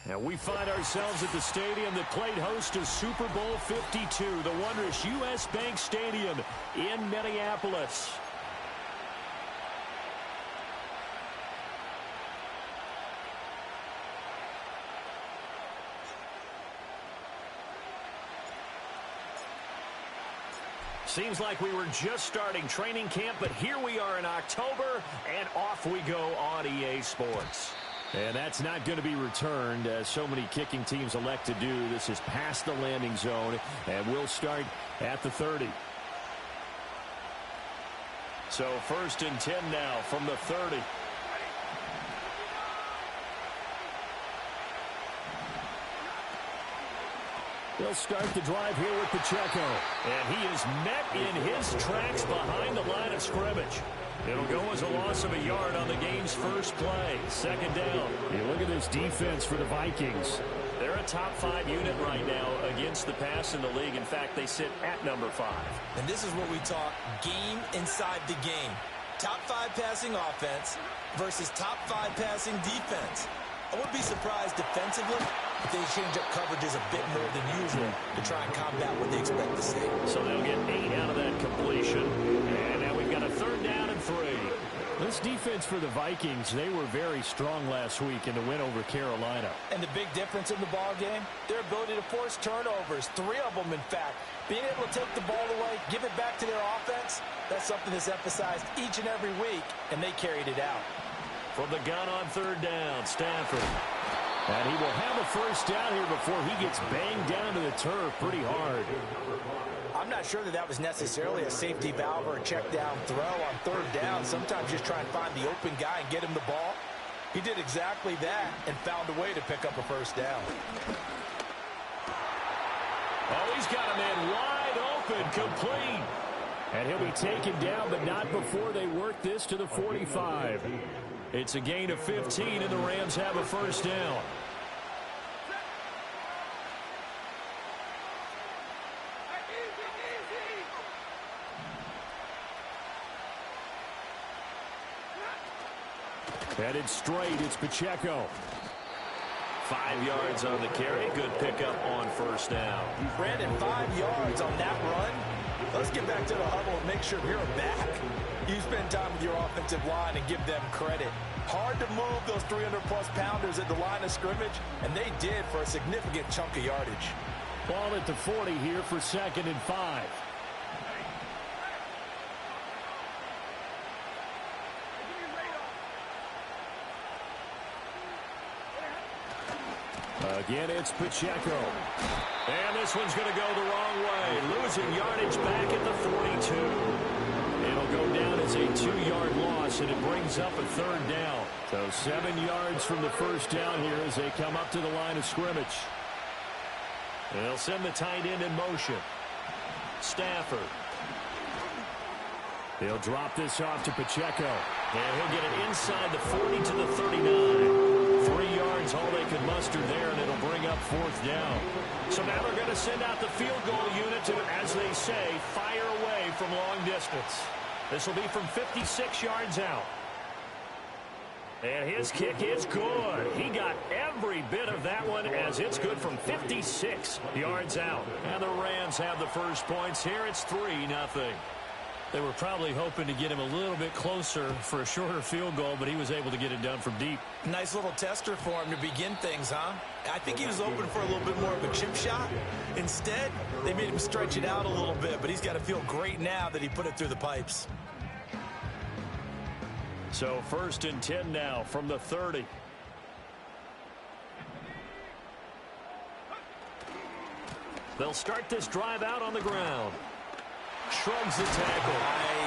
And we find ourselves at the stadium that played host to Super Bowl 52, the wondrous U.S. Bank Stadium in Minneapolis. Seems like we were just starting training camp, but here we are in October, and off we go on EA Sports. And that's not going to be returned, as so many kicking teams elect to do. This is past the landing zone, and we'll start at the 30. So 1st and 10 now from the 30. They'll start the drive here with Pacheco. And he is met in his tracks behind the line of scrimmage. It'll go as a loss of a yard on the game's first play. 2nd down. You look at this defense for the Vikings. They're a top 5 unit right now against the pass in the league. In fact, they sit at number 5. And this is what we talk game inside the game. Top 5 passing offense versus top 5 passing defense. I wouldn't be surprised defensively if they change up coverages a bit more than usual to try and combat what they expect to see. So they'll get 8 out of that completion. And now we've got a 3rd down and 3. This defense for the Vikings, they were very strong last week in the win over Carolina. And the big difference in the ball game, their ability to force turnovers, 3 of them in fact. Being able to take the ball away, give it back to their offense, that's something that's emphasized each and every week, and they carried it out. From the gun on 3rd down, Stafford. And he will have a 1st down here before he gets banged down to the turf pretty hard. I'm not sure that that was necessarily a safety valve or a check down throw on 3rd down. Sometimes just try and find the open guy and get him the ball. He did exactly that and found a way to pick up a 1st down. Oh, he's got a man wide open, complete. And he'll be taken down, but not before they work this to the 45. It's a gain of 15, and the Rams have a 1st down. Headed straight, it's Pacheco. 5 yards on the carry. Good pickup on 1st down. Brandon, 5 yards on that run. Let's get back to the huddle and make sure you're back. You spend time with your offensive line and give them credit. Hard to move those 300-plus pounders at the line of scrimmage, and they did for a significant chunk of yardage. Ball at the 40 here for 2nd and 5. Again, it's Pacheco. And this one's going to go the wrong way. Losing yardage back at the 42. It'll go down as a 2-yard loss, and it brings up a 3rd down. So 7 yards from the 1st down here as they come up to the line of scrimmage. And they'll send the tight end in motion. Stafford. They'll drop this off to Pacheco. And he'll get it inside the 40 to the 39. 3 yards, all they could muster there, and it'll bring up 4th down. So now they're going to send out the field goal unit to, as they say, fire away from long distance. This will be from 56 yards out. And his kick is good. He got every bit of that one as it's good from 56 yards out. And the Rams have the first points here. It's 3-0. They were probably hoping to get him a little bit closer for a shorter field goal, but he was able to get it done from deep. Nice little tester for him to begin things, huh? I think he was open for a little bit more of a chip shot. Instead, they made him stretch it out a little bit, but he's got to feel great now that he put it through the pipes. So 1st and 10 now from the 30. They'll start this drive out on the ground. Shrugs the tackle.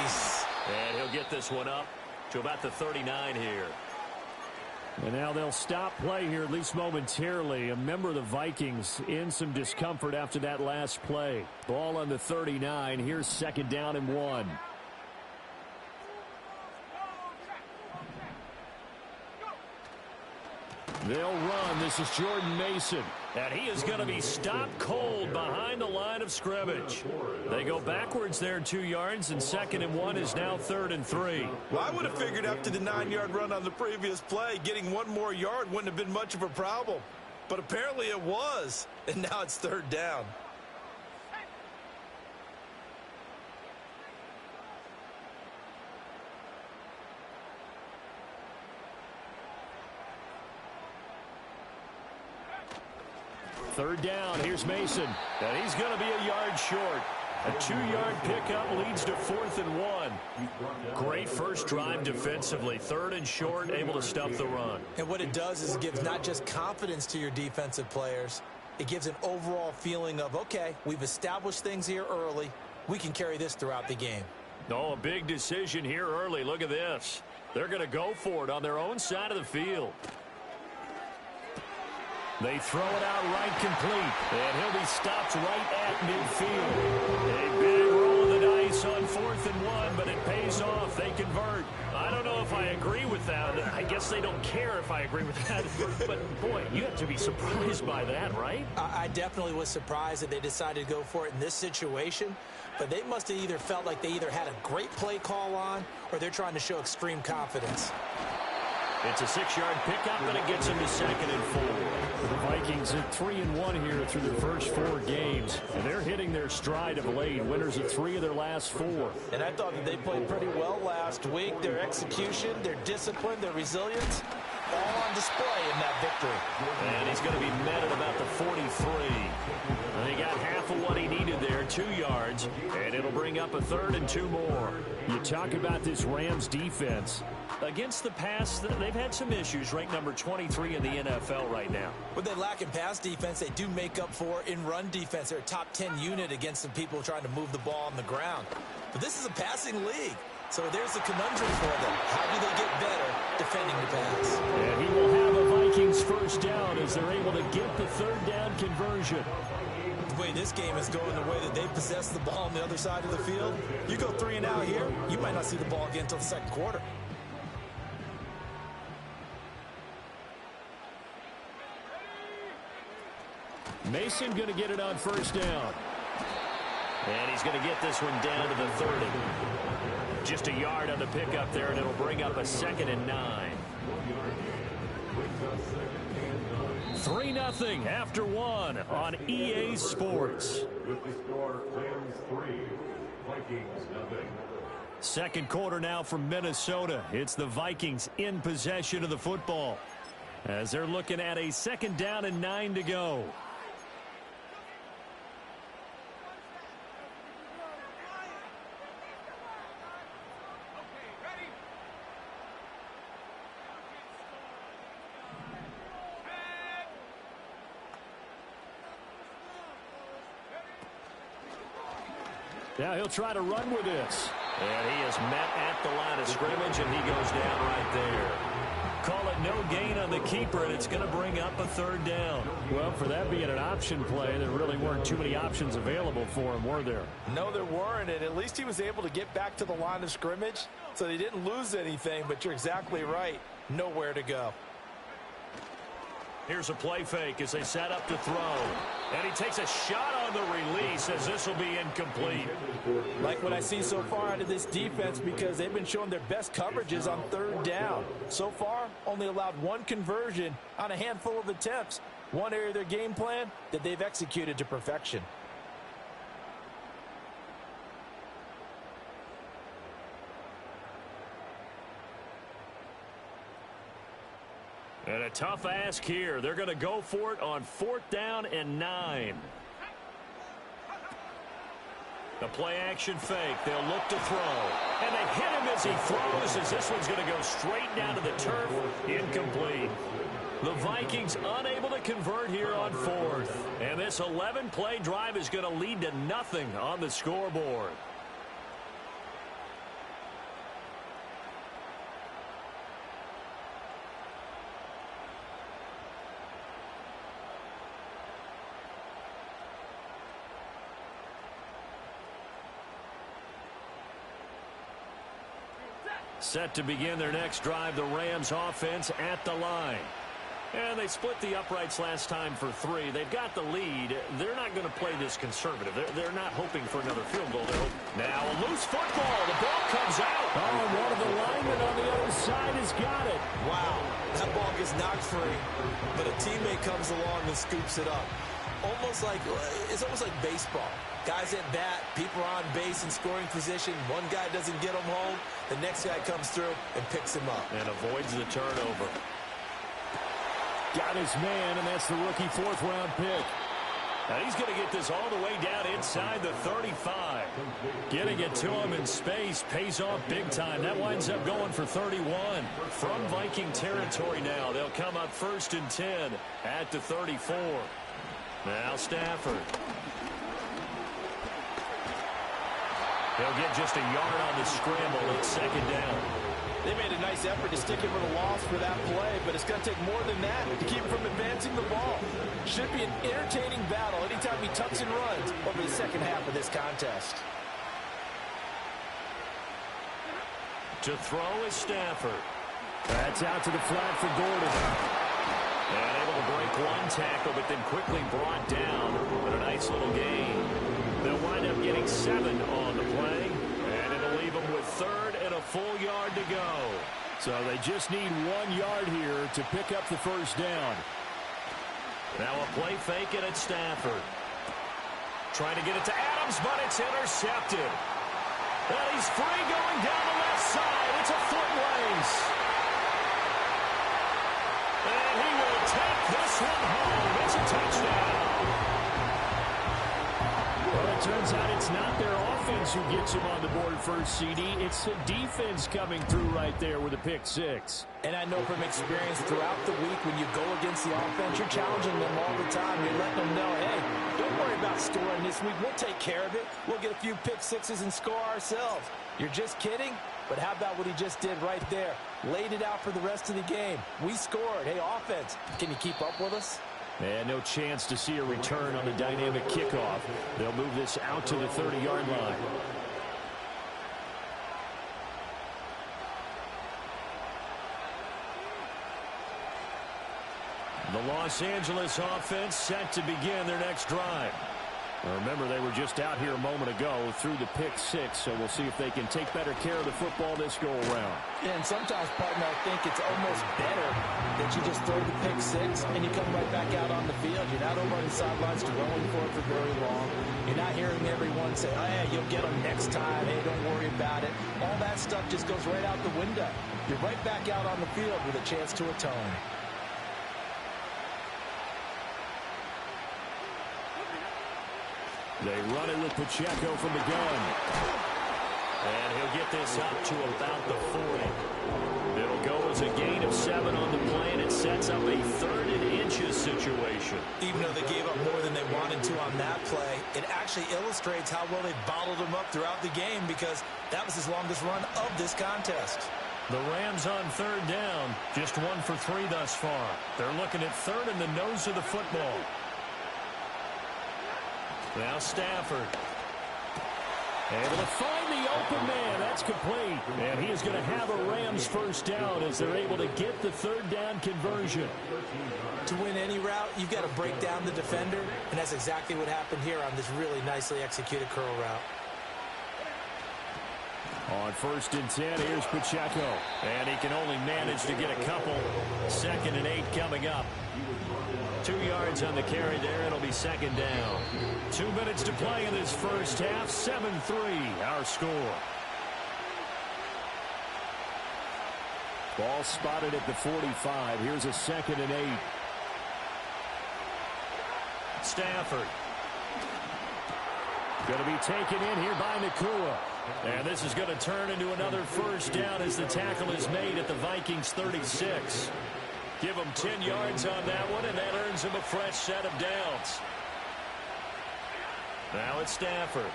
Nice. And he'll get this one up to about the 39 here. And now they'll stop play here, at least momentarily. A member of the Vikings in some discomfort after that last play. Ball on the 39. Here's 2nd down and 1. They'll run. This is Jordan Mason. And he is going to be stopped cold behind the line of scrimmage. They go backwards there 2 yards, and 2nd and 1 is now 3rd and 3. Well, I would have figured after the 9-yard run on the previous play, getting 1 more yard wouldn't have been much of a problem. But apparently it was, and now it's third down. Third down, here's Mason, and he's going to be a yard short. A 2-yard pickup leads to 4th and 1. Great first drive defensively. 3rd and short, able to stop the run. And what it does is it gives not just confidence to your defensive players, it gives an overall feeling of, okay, we've established things here early. We can carry this throughout the game. Oh, a big decision here early. Look at this. They're going to go for it on their own side of the field. They throw it out right complete, and he'll be stopped right at midfield. A big roll of the dice on 4th and 1, but it pays off. They convert. I don't know if I agree with that. I guess they don't care if I agree with that. But, boy, you have to be surprised by that, right? I definitely was surprised that they decided to go for it in this situation, but they must have either felt like they either had a great play call on or they're trying to show extreme confidence. It's a 6-yard pickup, and it gets them to 2nd and 4. The Vikings at 3-1 here through their first 4 games, and they're hitting their stride of late. Winners of 3 of their last 4. And I thought that they played pretty well last week. Their execution, their discipline, their resilience, all on display in that victory. And he's going to be met at about the 43. And he got half of what he needed there, 2 yards, and it'll bring up a 3rd and 2 more. You talk about this Rams defense. Against the pass, they've had some issues, ranked number 23 in the NFL right now. What they lack in pass defense, they do make up for in run defense. They're a top 10 unit against some people trying to move the ball on the ground. But this is a passing league, so there's a conundrum for them. How do they get better defending the pass? And he will have a Vikings first down as they're able to get the 3rd down conversion. The way this game is going, the way that they possess the ball on the other side of the field, you go 3 and out here, you might not see the ball again until the 2nd quarter. Mason going to get it on 1st down. And he's going to get this one down to the 30. Just a yard on the pickup there, and it'll bring up a 2nd and 9. 3-0 after 1 on EA Sports. With the score, Rams 3, Vikings 0. Second quarter now from Minnesota. It's the Vikings in possession of the football as they're looking at a 2nd down and 9 to go. Now he'll try to run with this. And he is met at the line of scrimmage, and he goes down right there. Call it no gain on the keeper, and it's going to bring up a 3rd down. Well, for that being an option play, there really weren't too many options available for him, were there? No, there weren't, and at least he was able to get back to the line of scrimmage, so they didn't lose anything, but you're exactly right. Nowhere to go. Here's a play fake as they set up to throw. And he takes a shot on the release as this will be incomplete. Like what I see so far out of this defense, because they've been showing their best coverages on 3rd down. So far, only allowed 1 conversion on a handful of attempts. One area of their game plan that they've executed to perfection. And a tough ask here. They're going to go for it on 4th down and 9. The play action fake. They'll look to throw. And they hit him as he throws, as this one's going to go straight down to the turf. Incomplete. The Vikings unable to convert here on 4th. And this 11-play drive is going to lead to nothing on the scoreboard. Set to begin their next drive, the Rams offense at the line. And they split the uprights last time for 3. They've got the lead. They're not going to play this conservative. They're not hoping for another field goal. Now a loose football. The ball comes out. Oh, one of the linemen on the other side has got it. Wow. That ball gets knocked free, but a teammate comes along and scoops it up. It's almost like baseball. Guys at bat, people are on base in scoring position. One guy doesn't get him home. The next guy comes through and picks him up. And avoids the turnover. Got his man, and that's the rookie fourth-round pick. Now he's going to get this all the way down inside the 35. Getting it to him in space pays off big time. That winds up going for 31. From Viking territory now, they'll come up 1st and 10 at the 34. Now Stafford. He'll get just a yard on the scramble at 2nd down. They made a nice effort to stick him with a loss for that play, but it's going to take more than that to keep him from advancing the ball. Should be an entertaining battle anytime he tucks and runs over the second half of this contest. To throw is Stafford. That's out to the flat for Gordon. And able to break one tackle, but then quickly brought down. But a nice little gain. They'll wind up getting 7 on the play. And it'll leave them with 3rd and a full yard to go. So they just need 1 yard here to pick up the first down. Now a play fake it at Stafford. Trying to get it to Adams, but it's intercepted. And he's free going down the left side. It's a foot race. And he will take this one home. It's a touchdown. Well, it turns out it's not their offense who gets him on the board first, CD. It's the defense coming through right there with a pick 6. And I know from experience throughout the week when you go against the offense, you're challenging them all the time. You're letting them know, hey, don't worry about scoring this week. We'll take care of it. We'll get a few pick 6s and score ourselves. You're just kidding? But how about what he just did right there? Laid it out for the rest of the game. We scored. Hey, offense, can you keep up with us? And no chance to see a return on the dynamic kickoff. They'll move this out to the 30-yard line. The Los Angeles offense set to begin their next drive. Remember, they were just out here a moment ago through the pick 6, so we'll see if they can take better care of the football this go-around. Yeah, and sometimes, partner, I think it's almost better that you just throw the pick 6 and you come right back out on the field. You're not over on the sidelines dwelling for it for very long. You're not hearing everyone say, oh, yeah, you'll get them next time. Hey, don't worry about it. All that stuff just goes right out the window. You're right back out on the field with a chance to atone. They run it with Pacheco from the gun. And he'll get this up to about the 40. It'll go as a gain of 7 on the play, and it sets up a 3rd and inches situation. Even though they gave up more than they wanted to on that play, it actually illustrates how well they bottled them up throughout the game because that was his longest run of this contest. The Rams on 3rd down, just 1 for 3 thus far. They're looking at 3rd in the nose of the football. Now Stafford. Able to find the open man. That's complete. And he is going to have a Rams first down as they're able to get the 3rd down conversion. To win any route, you've got to break down the defender, and that's exactly what happened here on this really nicely executed curl route. On 1st and 10, here's Pacheco. And he can only manage to get a couple. 2nd and 8 coming up. 2 yards on the carry there. It'll be 2nd down. 2 minutes to play in this first half. 7-3 our score. Ball spotted at the 45. Here's a 2nd and 8. Stafford. Going to be taken in here by Nakua. And this is going to turn into another first down as the tackle is made at the Vikings 36. Give them 10 yards on that one, and that earns them a fresh set of downs. Now it's Stafford.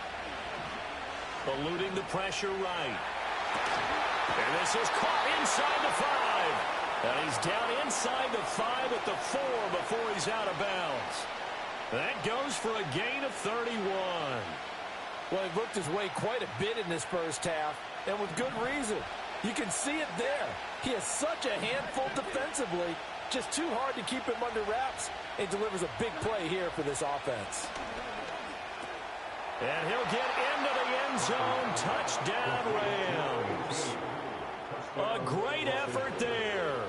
Eluding the pressure right. And this is caught inside the 5. And he's down inside the 5 at the 4 before he's out of bounds. That goes for a gain of 31. Well, he worked his way quite a bit in this first half, and with good reason. You can see it there. He has such a handful defensively. Just too hard to keep him under wraps. He delivers a big play here for this offense. And he'll get into the end zone. Touchdown, Rams. A great effort there.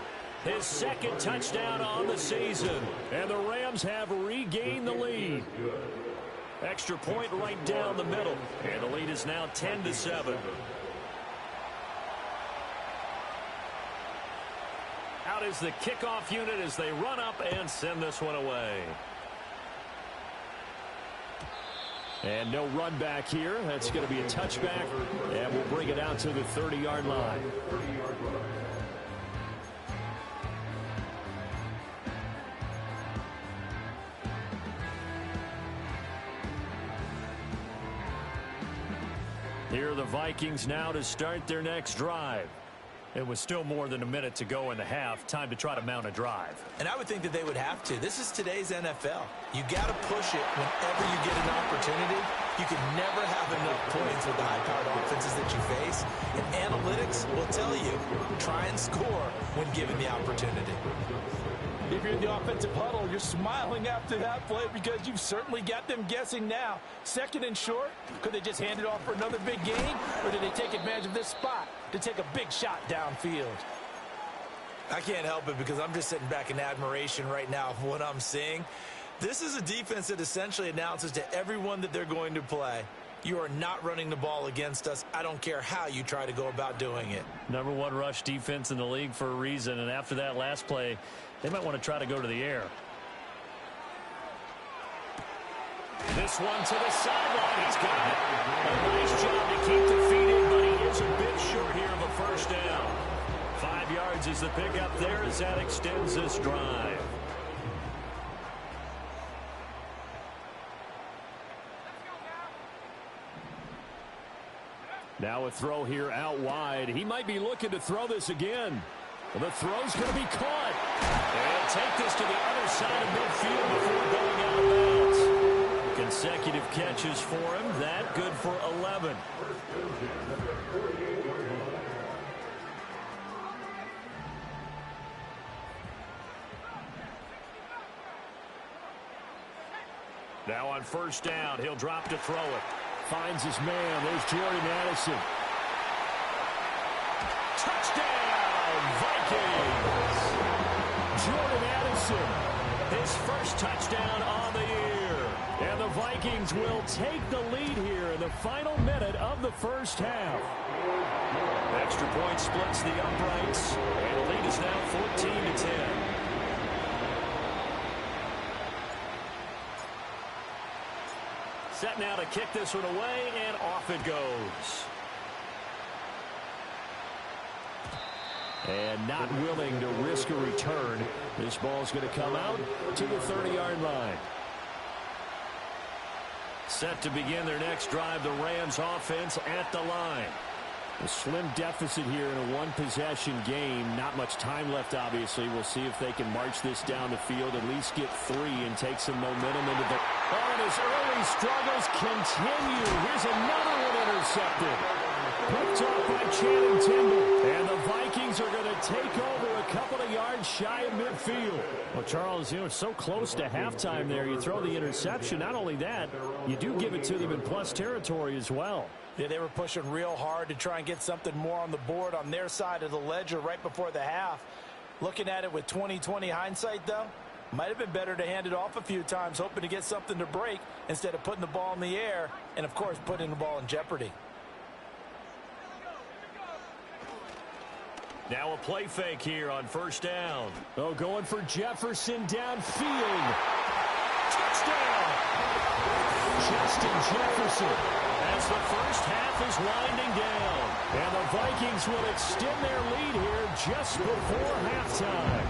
His second touchdown on the season. And the Rams have regained the lead. Extra point right down the middle. And the lead is now 10-7. Out is the kickoff unit as they run up and send this one away. And no run back here. That's going to be a touchback. And we'll bring it out to the 30-yard line. Here are the Vikings now to start their next drive. It was still more than a minute to go in the half. Time to try to mount a drive. And I would think that they would have to. This is today's NFL. You got to push it whenever you get an opportunity. You can never have enough points with the high-powered offenses that you face. And analytics will tell you, try and score when given the opportunity. If you're in the offensive huddle, you're smiling after that play because you've certainly got them guessing now. Second and short, could they just hand it off for another big gain? Or did they take advantage of this spot to take a big shot downfield? I can't help it because I'm just sitting back in admiration right now of what I'm seeing. This is a defense that essentially announces to everyone that they're going to play, you are not running the ball against us. I don't care how you try to go about doing it. Number one rush defense in the league for a reason. And after that last play, they might want to try to go to the air. This one to the sideline. He's got it. A nice job to keep the feet in, but he is a bit short here of a first down. 5 yards is the pickup there as that extends this drive. Now a throw here out wide. He might be looking to throw this again. The throw's going to be caught. And take this to the other side of midfield before going out of bounds. Consecutive catches for him. That good for 11. Now on first down, he'll drop to throw it. Finds his man. There's Jordan Addison. Touchdown, Vikings! Jordan Addison, his first touchdown on the year. And the Vikings will take the lead here in the final minute of the first half. Extra point splits the uprights. And the lead is now 14-10. Set now to kick this one away, and off it goes. And not willing to risk a return. This ball's going to come out to the 30-yard line. Set to begin their next drive, the Rams offense at the line. A slim deficit here in a one-possession game. Not much time left, obviously. We'll see if they can march this down the field, at least get 3 and take some momentum into the... Oh, and his early struggles continue. Here's another one intercepted. Picked off by Channing Tindall. And the Vikings are going to take over a couple of yards shy of midfield. Well, Charles, you know, it's so close to halftime there. You throw the interception. Not only that, you do give it to them in plus territory as well. Yeah, they were pushing real hard to try and get something more on the board on their side of the ledger right before the half. Looking at it with 20/20 hindsight, though, might have been better to hand it off a few times, hoping to get something to break instead of putting the ball in the air and, of course, putting the ball in jeopardy. Now a play fake here on first down. Oh, going for Jefferson downfield. Touchdown! Justin Jefferson. As the first half is winding down. And the Vikings will extend their lead here just before halftime.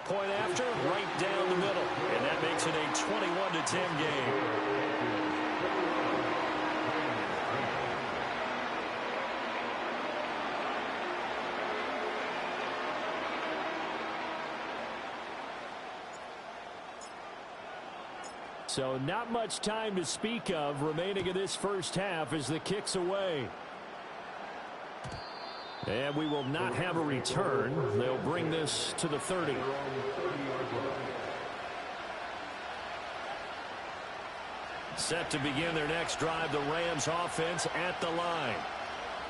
Point after, right down the middle. And that makes it a 21-10 game. So not much time to speak of remaining in this first half as the kick's away. And we will not have a return. They'll bring this to the 30. Set to begin their next drive, the Rams offense at the line.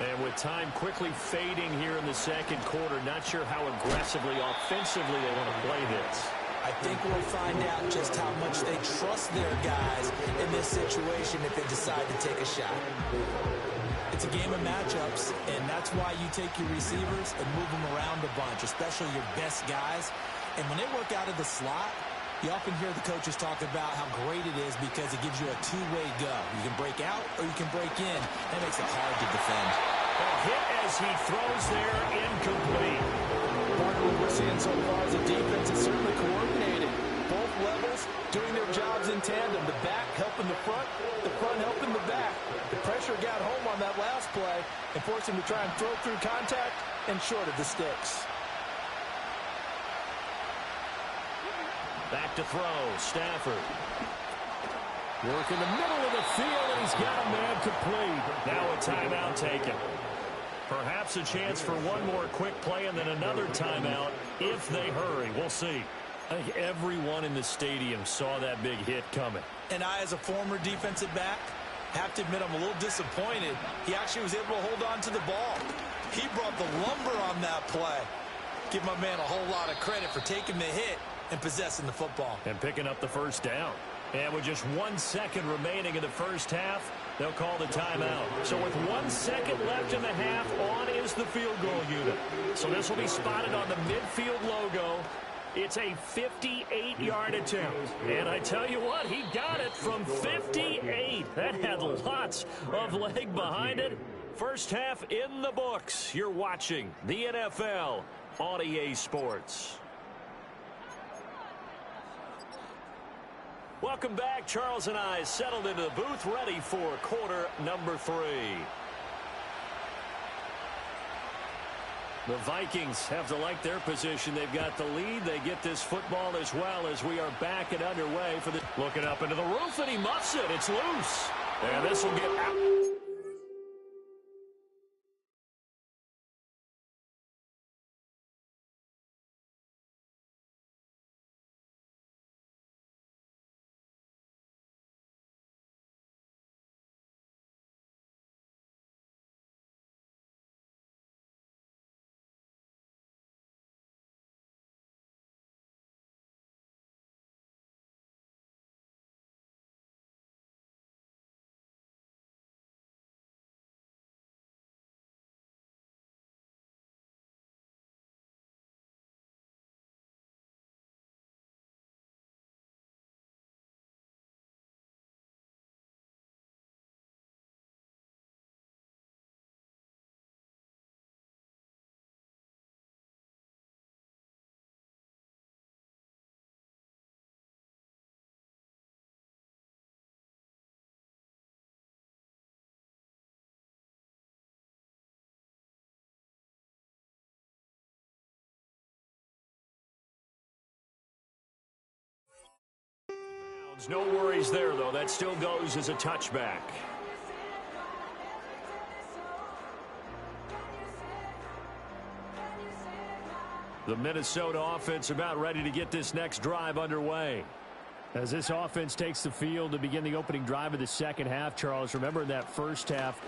And with time quickly fading here in the second quarter, not sure how aggressively, offensively they want to play this. I think we'll find out just how much they trust their guys in this situation if they decide to take a shot. It's a game of matchups, and that's why you take your receivers and move them around a bunch, especially your best guys. And when they work out of the slot, you often hear the coaches talk about how great it is because it gives you a two-way go. You can break out or you can break in. That makes it hard to defend. A hit as he throws there, incomplete. What we're seeing so far as a defense is certainly coordinated. Both levels doing their jobs in tandem. The back helping the front helping the back. The pressure got home on that last play and forced him to try and throw through contact and short of the sticks. Back to throw, Stafford. Work in the middle of the field, and he's got a man complete. Now a timeout taken. Perhaps a chance for one more quick play and then another timeout if they hurry. We'll see. I think everyone in the stadium saw that big hit coming. And I, as a former defensive back, have to admit I'm a little disappointed. He actually was able to hold on to the ball. He brought the lumber on that play. Give my man a whole lot of credit for taking the hit and possessing the football. And picking up the first down. And with just 1 second remaining in the first half, they'll call the timeout. So with 1 second left in the half, on is the field goal unit. So this will be spotted on the midfield logo. It's a 58-yard attempt. And I tell you what, he got it from 58. That had lots of leg behind it. First half in the books. You're watching the NFL on EA Sports. Welcome back. Charles and I settled into the booth, ready for quarter number 3. The Vikings have to like their position. They've got the lead. They get this football as well as we are back and underway for the... Looking up into the roof, and he muffs it. It's loose. And this will get out. No worries there, though. That still goes as a touchback. The Minnesota offense about ready to get this next drive underway. As this offense takes the field to begin the opening drive of the second half, Charles, remember in that first half,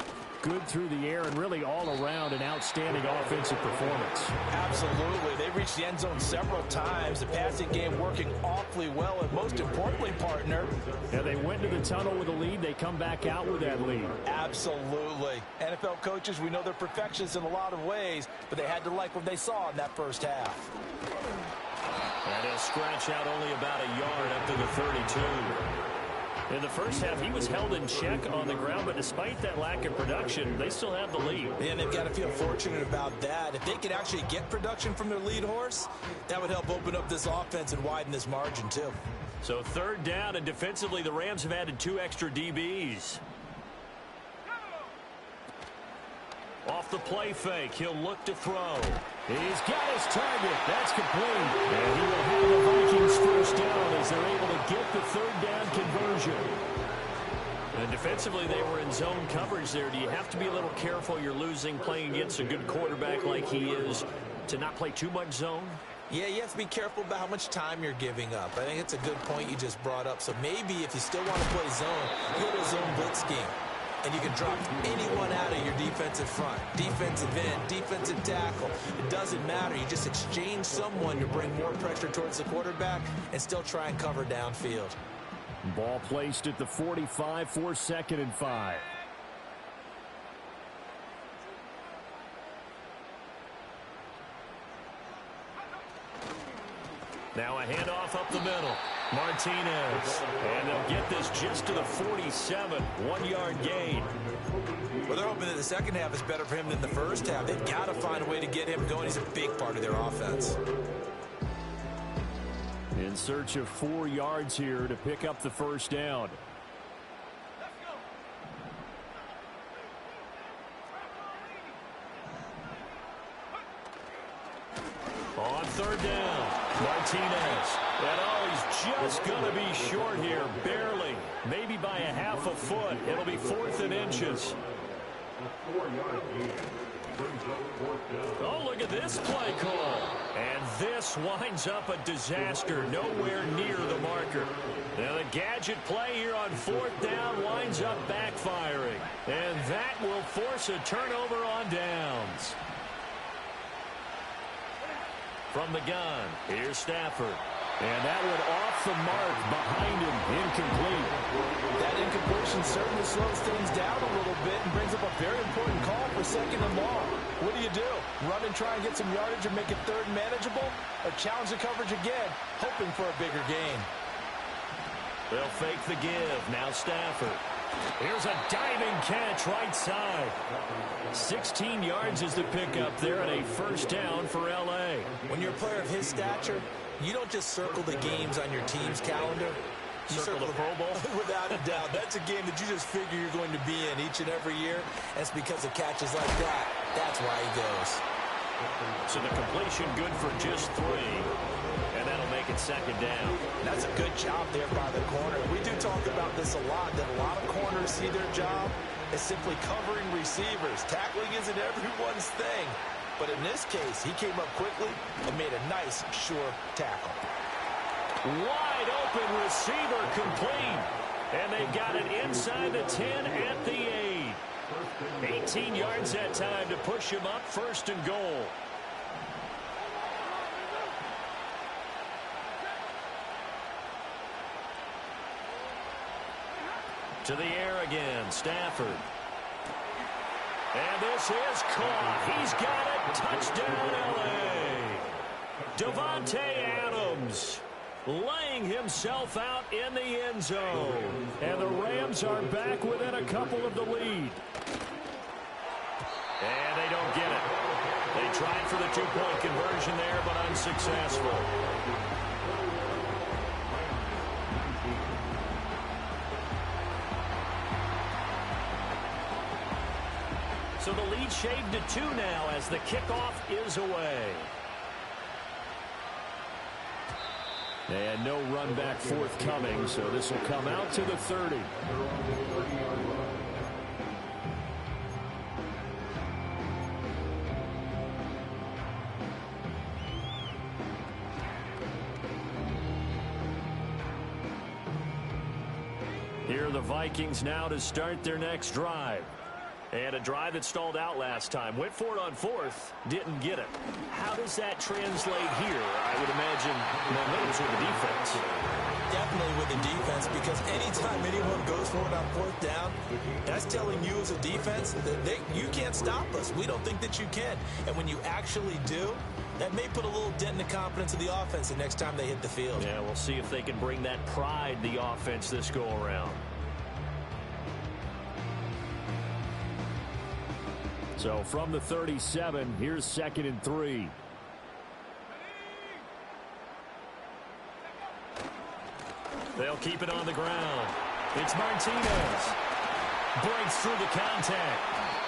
good through the air and really all around an outstanding offensive performance. Absolutely. They reached the end zone several times. The passing game working awfully well, and most importantly, partner. Yeah, they went to the tunnel with a lead. They come back out with that lead. Absolutely. NFL coaches, we know they're perfectionists in a lot of ways, but they had to like what they saw in that first half. And he'll scratch out only about a yard up to the 32. In the first half, he was held in check on the ground, but despite that lack of production, they still have the lead. And they've got to feel fortunate about that. If they could actually get production from their lead horse, that would help open up this offense and widen this margin, too. So third down, and defensively, the Rams have added 2 extra DBs. Off the play fake, he'll look to throw. He's got his target. That's complete. And he will have the Vikings first down as they're able to get the third down conversion. And defensively, they were in zone coverage there. Do you have to be a little careful? You're losing, playing against a good quarterback like he is, to not play too much zone? Yeah, you have to be careful about how much time you're giving up. I think it's a good point you just brought up. So maybe if you still want to play zone, go to a zone blitz scheme. and you can drop anyone out of your defensive front. Defensive end, defensive tackle. It doesn't matter. You just exchange someone to bring more pressure towards the quarterback and still try and cover downfield. Ball placed at the 45 for 2nd and 5. Now a handoff up the middle. Martinez. And they'll get this just to the 47. 1-yard gain. Well, they're hoping that the second half is better for him than the first half. They've got to find a way to get him going. He's a big part of their offense. In search of 4 yards here to pick up the first down. On 3rd down, Martinez. And he's just going to be short here, barely. Maybe by a half a foot. It'll be 4th and inches. Oh, look at this play call. And this winds up a disaster, nowhere near the marker. Now the gadget play here on 4th down winds up backfiring. And that will force a turnover on downs. From the gun, here's Stafford. And that one off the mark behind him, incomplete. That incompletion certainly slows things down a little bit and brings up a very important call for 2nd and long. What do? Run and try and get some yardage and make it 3rd manageable? Or challenge the coverage again, hoping for a bigger gain? They'll fake the give. Now Stafford. Here's a diving catch right side. 16 yards is the pickup there and a first down for L.A. When you're a player of his stature, you don't just circle the games on your team's calendar. You circle the Pro Bowl? Without a doubt. That's a game that you just figure you're going to be in each and every year. That's because of catches like that. That's why he goes. So the completion good for just 3. And that'll make it 2nd down. That's a good job there by the corner. We do talk about this a lot, that a lot of corners see their job as simply covering receivers. Tackling isn't everyone's thing. But in this case, he came up quickly and made a nice, sure tackle. Wide open receiver complete. And they've got it inside the 10 at the 8. 18 yards that time to push him up 1st and goal. To the air again, Stafford. And this is caught. He's got it. Touchdown, L.A. Davante Adams laying himself out in the end zone. And the Rams are back within a couple of the lead. And they don't get it. They tried for the 2-point conversion there, but unsuccessful. So the lead shaved to 2 now as the kickoff is away. And no run back forthcoming, so this will come out to the 30. Here are the Vikings now to start their next drive. And a drive that stalled out last time. Went for it on 4th. Didn't get it. How does that translate here? I would imagine momentum's with the defense. Definitely with the defense, because anytime anyone goes for it on 4th down, that's telling you as a defense that you can't stop us. We don't think that you can. And when you actually do, that may put a little dent in the confidence of the offense the next time they hit the field. Yeah, we'll see if they can bring that pride the offense this go around. So from the 37, here's 2nd and 3. They'll keep it on the ground. It's Martinez. Breaks through the contact.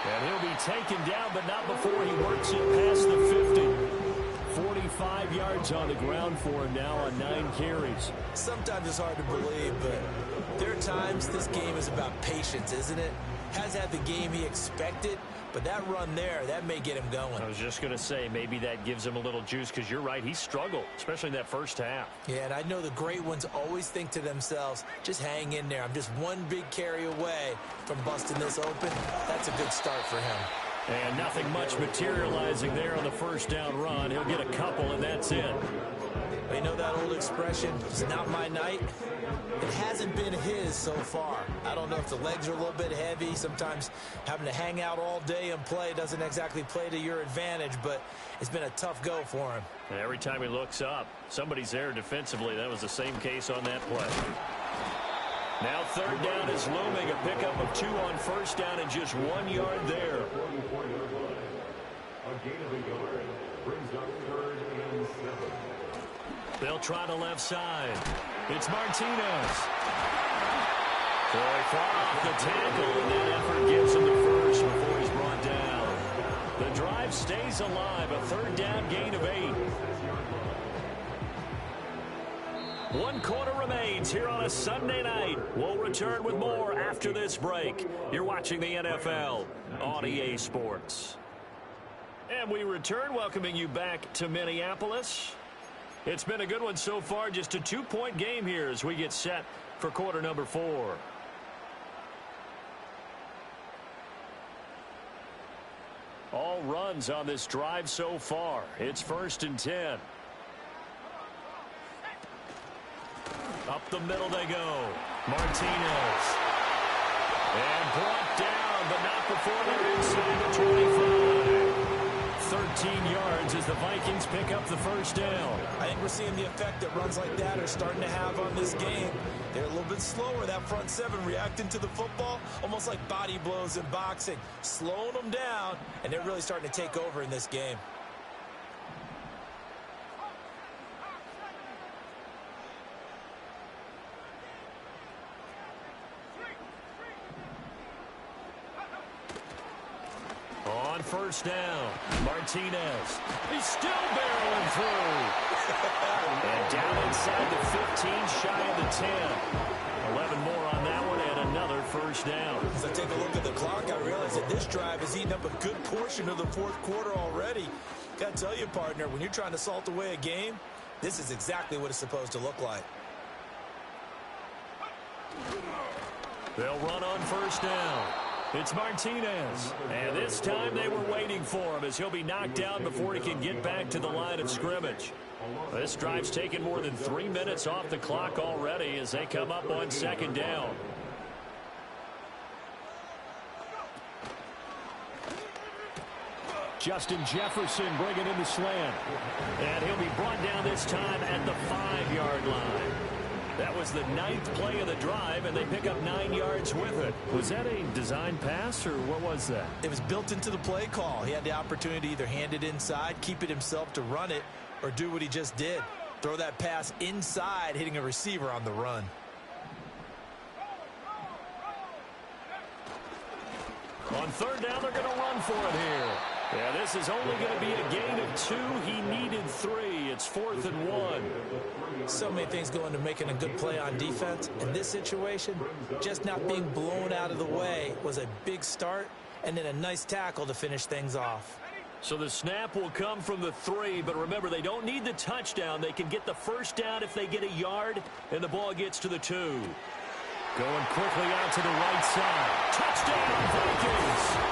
And he'll be taken down, but not before he works it past the 50. 45 yards on the ground for him now on 9 carries. Sometimes it's hard to believe, but there are times this game is about patience, isn't it? Has had the game he expected, But that run there, that may get him going. I was just going to say, maybe that gives him a little juice, because you're right, he struggled, especially in that first half. Yeah, and I know the great ones always think to themselves, just hang in there. I'm just one big carry away from busting this open. That's a good start for him. And nothing much materializing there on the first down run. He'll get a couple, and that's it. You know that old expression, it's not my night? It hasn't been his so far. I don't know if the legs are a little bit heavy. Sometimes having to hang out all day and play doesn't exactly play to your advantage, but it's been a tough go for him. And every time he looks up, somebody's there defensively. That was the same case on that play. Now third down is looming. A pickup of 2 on first down and just 1 yard there. A gain of a yard brings up 3rd and 7. They'll try the left side. It's Martinez. Boy, far off the tackle, and that effort gives him the first before he's brought down. The drive stays alive. A third down gain of 8. 1 quarter remains here on a Sunday night. We'll return with more after this break. You're watching the NFL on EA Sports. And we return, welcoming you back to Minneapolis. It's been a good one so far. Just a 2-point game here as we get set for quarter number 4. All runs on this drive so far. It's 1st and 10. Up the middle they go. Martinez. And brought down, but not before they're inside the 25. 13 yards as the Vikings pick up the first down. I think we're seeing the effect that runs like that are starting to have on this game. They're a little bit slower, that front 7, reacting to the football, almost like body blows in boxing, slowing them down, and they're really starting to take over in this game. On first down, Martinez. He's still barreling through. And down inside the 15, shy of the 10. 11 more on that one, and another first down. As I take a look at the clock, I realize that this drive has eaten up a good portion of the 4th quarter already. Got to tell you, partner, when you're trying to salt away a game, this is exactly what it's supposed to look like. They'll run on first down. It's Martinez. And this time they were waiting for him as he'll be knocked down before he can get back to the line of scrimmage. This drive's taken more than 3 minutes off the clock already as they come up on 2nd down. Justin Jefferson bringing in the slant. And he'll be brought down this time at the 5-yard line. That was the 9th play of the drive, and they pick up 9 yards with it. Was that a design pass, or what was that? It was built into the play call. He had the opportunity to either hand it inside, keep it himself to run it, or do what he just did. Throw that pass inside, hitting a receiver on the run. On 3rd down, they're going to run for it here. Yeah, this is only going to be a gain of 2. He needed 3. It's 4th and 1. So many things go into making a good play on defense. In this situation, just not being blown out of the way was a big start, and then a nice tackle to finish things off. So the snap will come from the 3, but remember, they don't need the touchdown. They can get the first down if they get a yard, and the ball gets to the 2. Going quickly out to the right side. Touchdown, Vikings!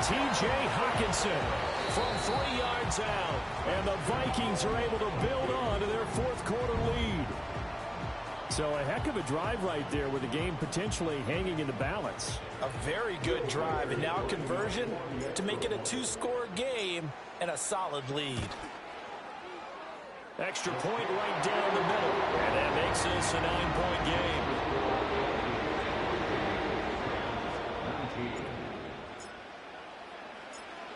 T.J. Hawkinson from 3 yards out, and the Vikings are able to build on to their 4th quarter lead. So a heck of a drive right there with the game potentially hanging in the balance. A very good drive, and now conversion to make it a 2-score game and a solid lead. Extra point right down the middle, and that makes this a 9-point game.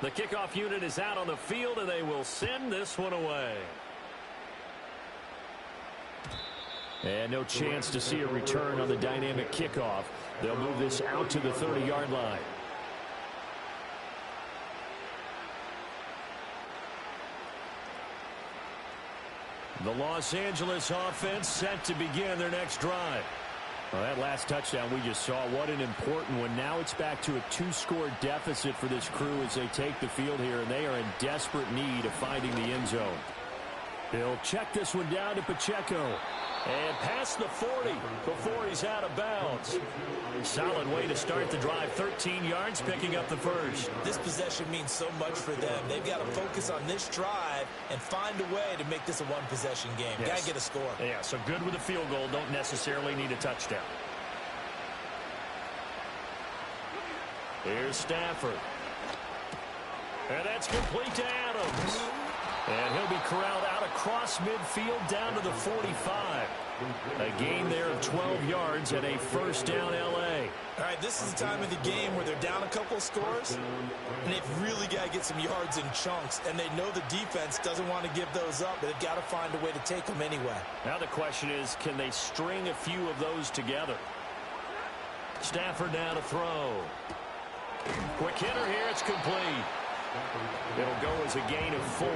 The kickoff unit is out on the field, and they will send this one away. And no chance to see a return on the dynamic kickoff. They'll move this out to the 30-yard line. The Los Angeles offense set to begin their next drive. Well, that last touchdown we just saw, what an important one. Now it's back to a 2-score deficit for this crew as they take the field here, and they are in desperate need of finding the end zone. He'll check this one down to Pacheco. And past the 40 before he's out of bounds. Solid way to start the drive. 13 yards, picking up the first. This possession means so much for them. They've got to focus on this drive and find a way to make this a one-possession game. Yes. Got to get a score. Yeah, so good with a field goal. Don't necessarily need a touchdown. Here's Stafford. And that's complete to Adams. And he'll be corralled out across midfield down to the 45. A gain there of 12 yards and a first down L.A. All right, this is the time of the game where they're down a couple of scores, and they've really got to get some yards in chunks, and they know the defense doesn't want to give those up, but they've got to find a way to take them anyway. Now the question is, can they string a few of those together? Stafford now to throw. Quick hitter here, it's complete. It'll go as a gain of 4,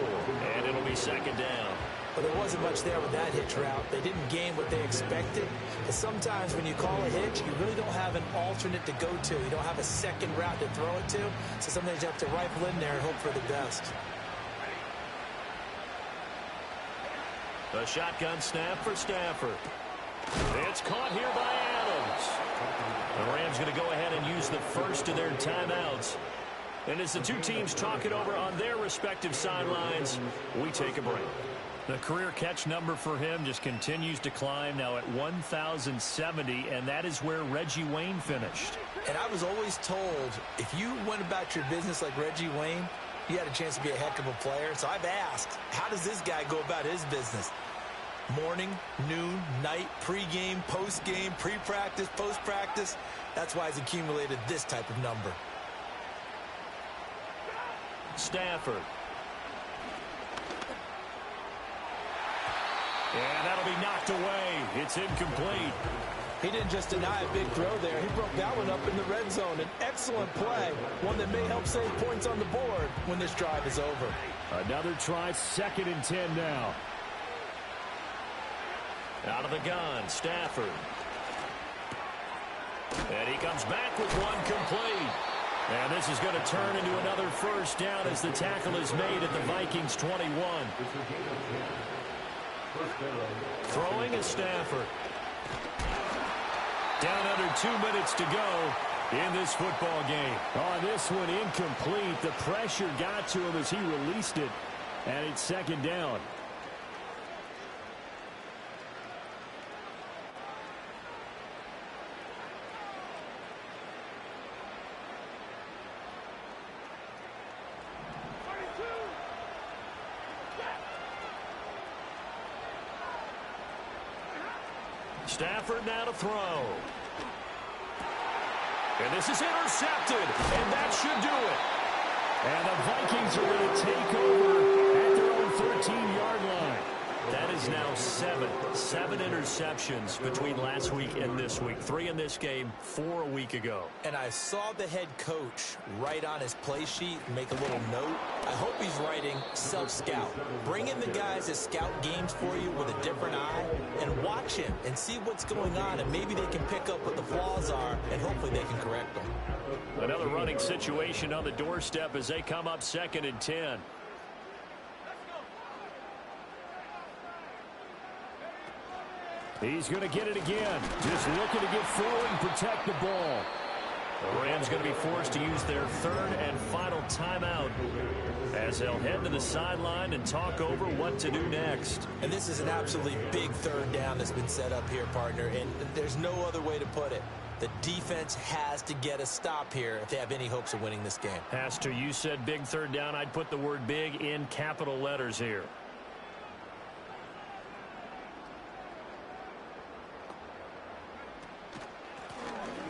and it'll be second down. Well, there wasn't much there with that hitch route. They didn't gain what they expected. And sometimes when you call a hitch, you really don't have an alternate to go to. You don't have a second route to throw it to. So sometimes you have to rifle in there and hope for the best. The shotgun snap for Stafford. It's caught here by Adams. The Rams going to go ahead and use the first of their timeouts. And as the two teams talk it over on their respective sidelines, we take a break. The career catch number for him just continues to climb, now at 1,070, and that is where Reggie Wayne finished. And I was always told, if you went about your business like Reggie Wayne, you had a chance to be a heck of a player. So I've asked, how does this guy go about his business? Morning, noon, night, pregame, postgame, pre-practice, post-practice. That's why he's accumulated this type of number. Stafford. And that'll be knocked away. It's incomplete. He didn't just deny a big throw there. He broke that one up in the red zone. An excellent play. One that may help save points on the board when this drive is over. Another try, 2nd and 10 now. Out of the gun, Stafford. And he comes back with one complete. And this is going to turn into another first down as the tackle is made at the Vikings 21. Throwing is Stafford. Down under 2 minutes to go in this football game. On this one, incomplete. The pressure got to him as he released it. And it's 2nd down. Stafford now to throw. And this is intercepted, and that should do it. And the Vikings are going to take over at their own 13-yard line. That is now 7 interceptions between last week and this week. 3 in this game, 4 a week ago. And I saw the head coach write on his play sheet and make a little note. I hope he's writing self-scout. Bring in the guys that scout games for you with a different eye and watch him and see what's going on, and maybe they can pick up what the flaws are, and hopefully they can correct them. Another running situation on the doorstep as they come up 2nd and 10. He's going to get it again. Just looking to get forward and protect the ball. The Rams going to be forced to use their 3rd and final timeout as they'll head to the sideline and talk over what to do next. And this is an absolutely big 3rd down that's been set up here, partner, and there's no other way to put it. The defense has to get a stop here if they have any hopes of winning this game. Has to. You said big 3rd down. I'd put the word big in capital letters here.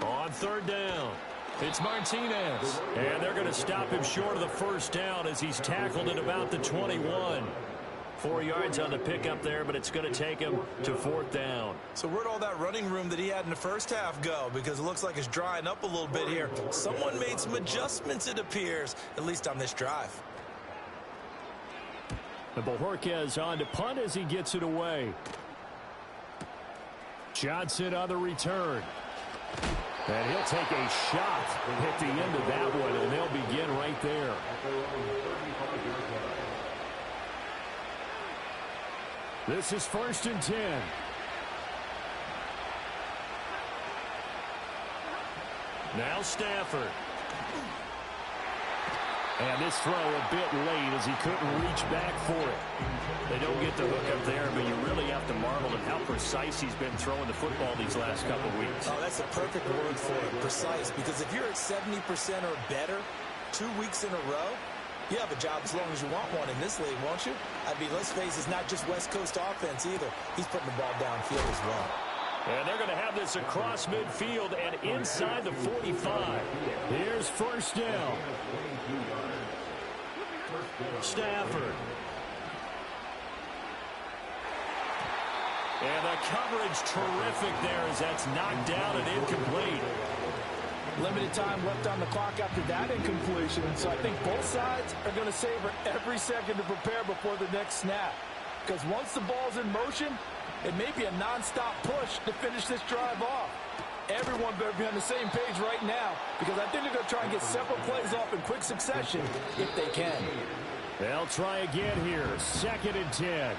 On 3rd down, it's Martinez. And they're going to stop him short of the first down as he's tackled at about the 21. 4 yards on the pickup there, but it's going to take him to 4th down. So where'd all that running room that he had in the first half go? Because it looks like it's drying up a little bit here. Someone made some adjustments, it appears, at least on this drive. And Bojorquez on to punt as he gets it away. Johnson on the return. And he'll take a shot at the end of that one, and they'll begin right there. This is 1st and 10. Now Stafford. And this throw a bit late as he couldn't reach back for it. They don't get the hook up there, but you really have to marvel at how precise he's been throwing the football these last couple of weeks. Oh, that's the perfect word for it, precise. Because if you're at 70% or better 2 weeks in a row, you have a job as long as you want one in this league, won't you? I mean, let's face it, it's not just West Coast offense either. He's putting the ball downfield as well. And they're going to have this across midfield and inside the 45. Here's 1st down. Stafford. And the coverage terrific there as that's knocked down and incomplete. Limited time left on the clock after that incompletion, so I think both sides are going to savor every second to prepare before the next snap. Because once the ball's in motion, it may be a non-stop push to finish this drive off. Everyone better be on the same page right now, because I think they're going to try and get several plays off in quick succession if they can. They'll try again here. 2nd and 10.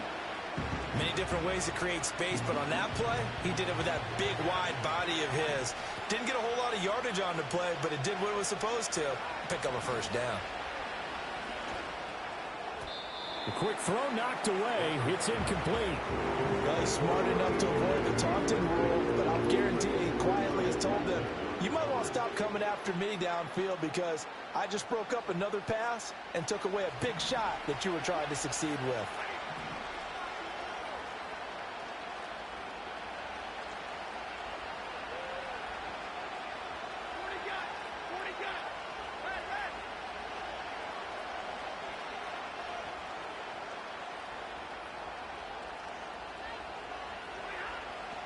Many different ways to create space, but on that play, he did it with that big, wide body of his. Didn't get a whole lot of yardage on the play, but it did what it was supposed to. Pick up a 1st down. The quick throw knocked away. It's incomplete. Well, he's smart enough to avoid the Taunton rule, but I'll guarantee he quietly has told them, you might want to stop coming after me downfield because I just broke up another pass and took away a big shot that you were trying to succeed with.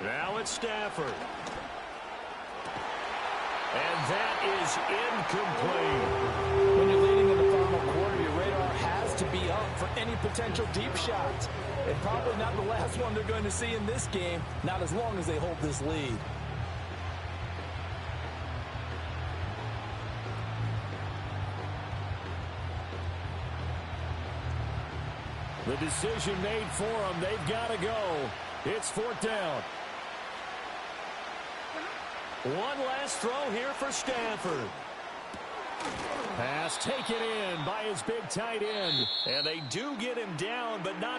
Now it's Stafford. And that is incomplete. When you're leading in the final quarter, your radar has to be up for any potential deep shots. And probably not the last one they're going to see in this game, not as long as they hold this lead. The decision made for them. They've got to go. It's 4th down. One last throw here for Stafford. Pass taken in by his big tight end. And they do get him down, but not